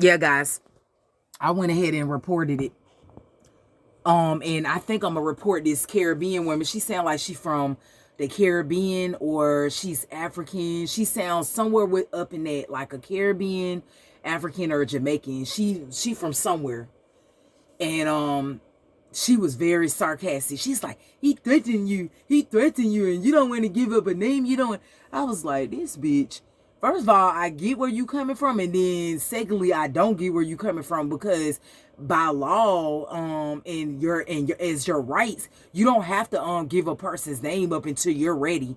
Yeah, guys, I went ahead and reported it. And I think I'm gonna report this Caribbean woman. She sounds like she from the Caribbean or she's African. She sounds somewhere with up in that, like a Caribbean, African, or Jamaican. She from somewhere. And she was very sarcastic. She's like, he threatened you, and you don't want to give up a name. You don't. I was like, this bitch. First of all, I get where you coming from, and then secondly, I don't get where you coming from because by law, and your as your rights, you don't have to give a person's name up until you're ready.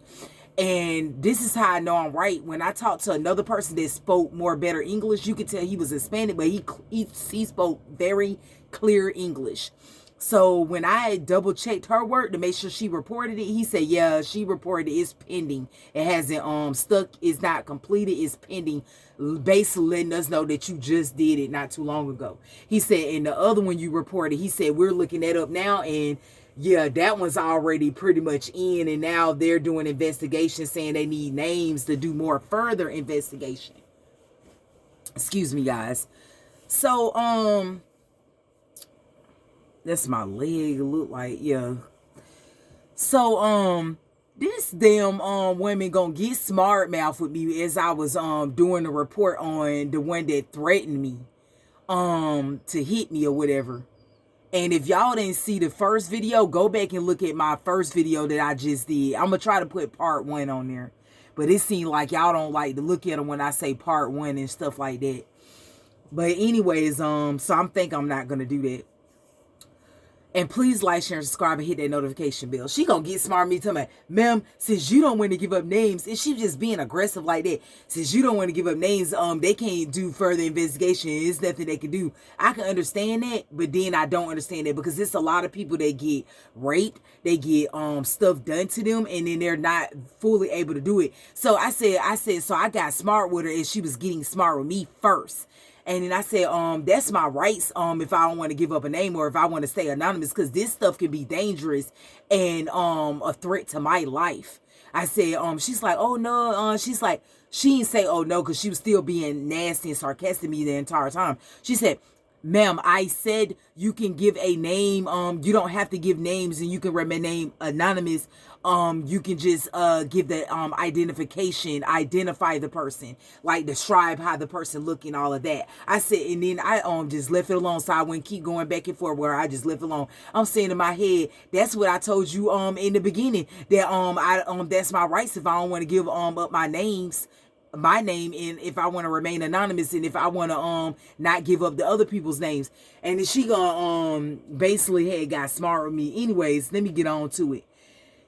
And this is how I know I'm right. When I talked to another person that spoke more better English, you could tell he was Hispanic, but he spoke very clear English. So when I double checked her work to make sure she reported it, he said, yeah, she reported it. It's pending. It hasn't stuck. It's not completed. It's pending. Basically letting us know that you just did it not too long ago. He said, and the other one you reported, he said, we're looking that up now, and yeah, that one's already pretty much in, and now they're doing investigations saying they need names to do more further investigation. Excuse me, guys. So, that's my leg. Look like, yeah. So, this damn woman gonna get smart mouth with me as I was doing the report on the one that threatened me to hit me or whatever. And if y'all didn't see the first video, go back and look at my first video that I just did. I'm going to try to put part 1 on there. But it seemed like y'all don't like to look at them when I say part 1 and stuff like that. But anyways, so I'm not going to do that. And please like, share, and subscribe, and hit that notification bell. She gonna get smart with me telling me, ma'am, since you don't want to give up names, and she just being aggressive like that, since you don't want to give up names, they can't do further investigation. There's nothing they can do. I can understand that, but then I don't understand that because it's a lot of people that get raped, they get stuff done to them, and then they're not fully able to do it. So I said, so I got smart with her, and she was getting smart with me first. And then I said, that's my rights, if I don't want to give up a name or if I want to stay anonymous, because this stuff can be dangerous and a threat to my life. I said, she's like, oh no, she's like, she didn't say, oh no, because she was still being nasty and sarcastic to me the entire time. She said, ma'am, I said you can give a name. You don't have to give names and you can remain anonymous. You can just give the identification, identify the person, like describe how the person look and all of that. I said, and then I just left it alone, so I wouldn't keep going back and forth where I just left it alone. I'm saying in my head, that's what I told you in the beginning, that that's my rights if I don't want to give up my name, and if I want to remain anonymous, and if I want to not give up the other people's names. And then she gonna basically had got smart with me. Anyways, let me get on to it.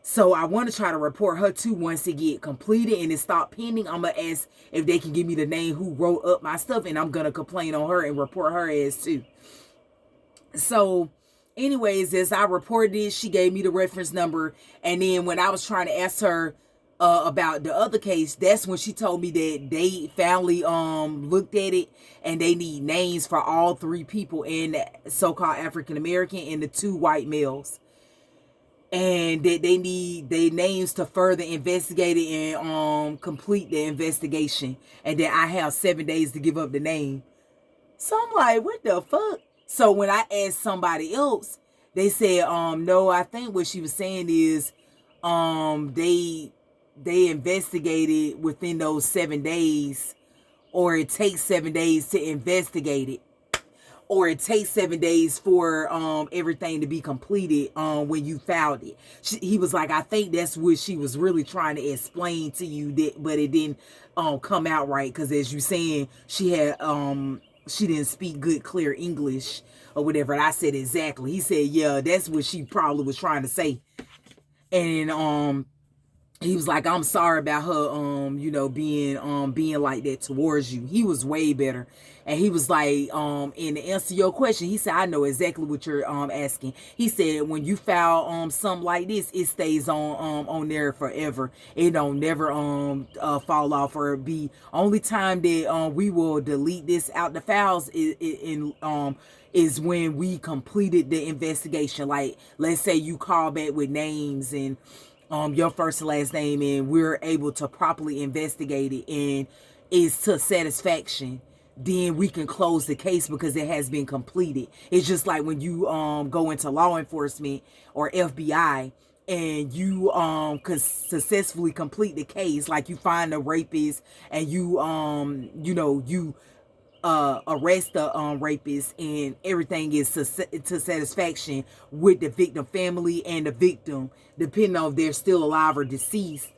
So I want to try to report her too once it get completed and it stop pending. I'm gonna ask if they can give me the name who wrote up my stuff, and I'm gonna complain on her and report her as too. So anyways, as I reported it, she gave me the reference number, and then when I was trying to ask her about the other case, that's when she told me that they finally looked at it and they need names for all 3 people, and so-called African American and the 2 white males, and that they need their names to further investigate it and complete the investigation, and that I have 7 days to give up the name. So I'm like, what the fuck? So when I asked somebody else, they said, no, I think what she was saying is they investigated within those 7 days, or it takes 7 days to investigate it, or it takes 7 days for everything to be completed when you filed it. He was like, I think that's what she was really trying to explain to you, that, but it didn't come out right, because as you saying, she didn't speak good clear English or whatever. And I said, exactly. He said, yeah, that's what she probably was trying to say. And he was like, I'm sorry about her, being like that towards you. He was way better. And he was like, in to answer your question, he said, I know exactly what you're asking. He said, when you file something like this, it stays on there forever. It don't never fall off, or be only time that we will delete this out the files is when we completed the investigation. Like, let's say you call back with names and your first and last name, and we're able to properly investigate it, and it's to satisfaction, then we can close the case because it has been completed. It's just like when you go into law enforcement or FBI and you could successfully complete the case, like you find the rapist and you you arrest the rapist and everything is to satisfaction with the victim family and the victim, depending on if they're still alive or deceased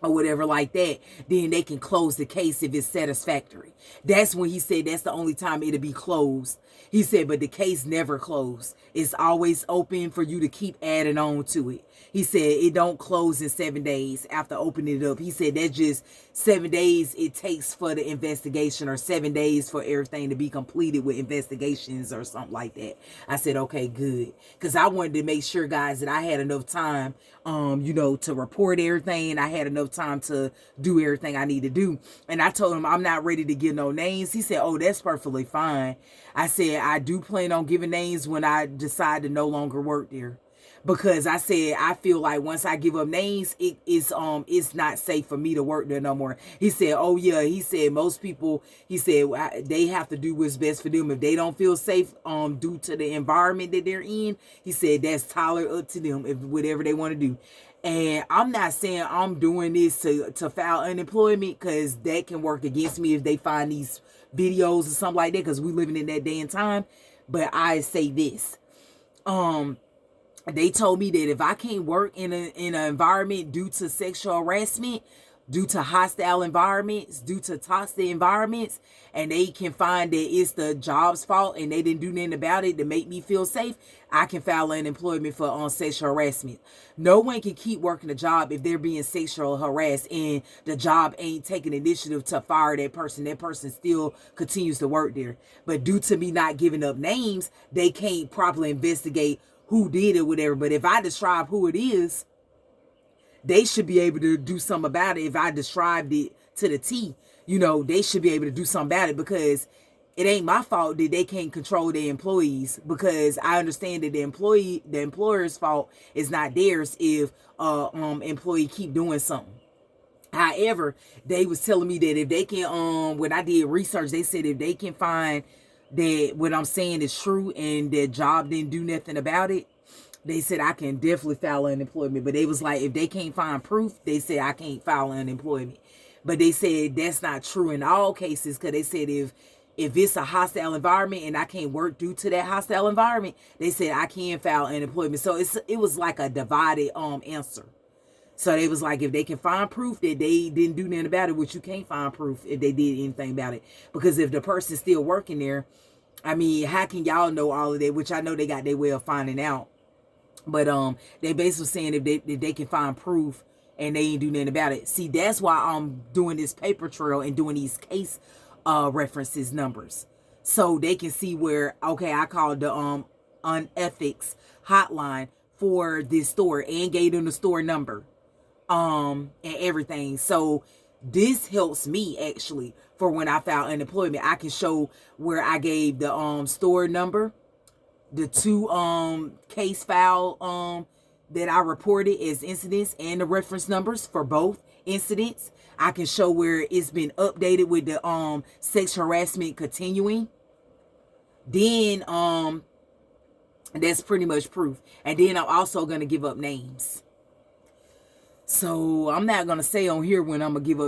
or whatever like that, then they can close the case if it's satisfactory. That's when he said that's the only time it'll be closed. He said, but the case never closed. It's always open for you to keep adding on to it. He said it don't close in 7 days after opening it up. He said that's just 7 days it takes for the investigation, or 7 days for everything to be completed with investigations or something like that. I said, okay, good. Because I wanted to make sure, guys, that I had enough time, to report everything. I had enough time to do everything I need to do. And I told him I'm not ready to give no names. He said, oh, that's perfectly fine. I said, I do plan on giving names when I decide to no longer work there. Because I said, I feel like once I give up names, it's not safe for me to work there no more. He said, oh yeah, he said most people, he said they have to do what's best for them. If they don't feel safe due to the environment that they're in, he said that's entirely up to them, if whatever they want to do. And I'm not saying I'm doing this to file unemployment, because that can work against me if they find these videos or something like that, because we living in that day and time. But I say this, they told me that if I can't work in an environment due to sexual harassment, due to hostile environments, due to toxic environments, and they can find that it's the job's fault and they didn't do nothing about it to make me feel safe, I can file unemployment for sexual harassment. No one can keep working a job if they're being sexual harassed and the job ain't taking initiative to fire that person. That person still continues to work there. But due to me not giving up names, they can't properly investigate who did it, whatever. But if I describe who it is, they should be able to do something about it. If I described it to the T, they should be able to do something about it, because it ain't my fault that they can't control their employees, because I understand that the employer's fault is not theirs if employee keep doing something. However, they was telling me that if they can, when I did research, they said if they can find that what I'm saying is true and that job didn't do nothing about it, they said I can definitely file unemployment. But they was like, if they can't find proof, they said I can't file unemployment. But they said that's not true in all cases, because they said if it's a hostile environment and I can't work due to that hostile environment, they said I can file unemployment. So it was like a divided answer. So they was like, if they can find proof that they didn't do nothing about it, which you can't find proof if they did anything about it. Because if the person's still working there, I mean, how can y'all know all of that? Which I know they got their way of finding out. But they basically saying if they can find proof and they ain't do nothing about it. See, that's why I'm doing this paper trail and doing these case references numbers. So they can see where, okay, I called the unethics hotline for this store and gave them the store number. And everything. So this helps me actually for when I file unemployment. I can show where I gave the store number, the 2 case file that I reported as incidents, and the reference numbers for both incidents. I can show where it's been updated with the sexual harassment continuing. Then that's pretty much proof. And then I'm also going to give up names. So I'm not going to say on here when I'm going to give up